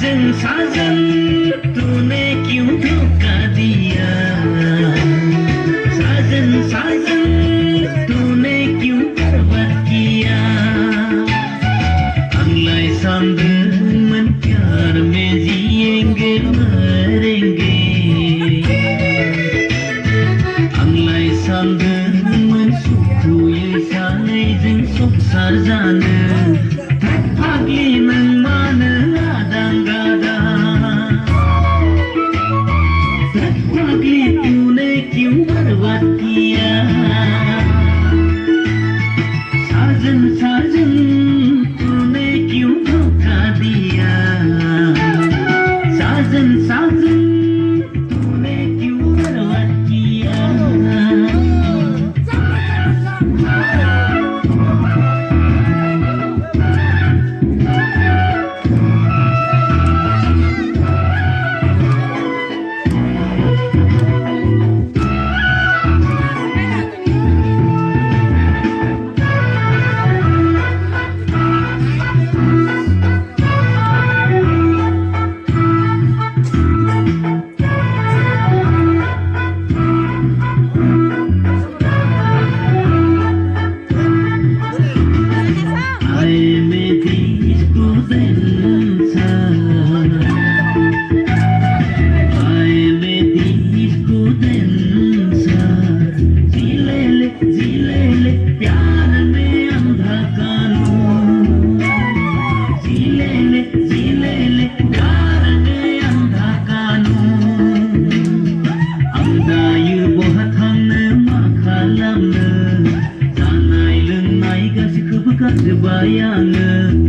साजन तूने क्यों धोखा दिया साजन साजन तूने क्यों बर्बाद किया अगलाई सांदमन प्यार में जिएंगे मरेंगे अगलाई सांदमन सुखुयै सानैजों संसार जानो फाग्लि नों मानो तूने क्यों बर्बाद किया साजन साजन तूने क्यों धोखा दिया साजन साजन तूने क्यों बर्बाद किया Bayangı,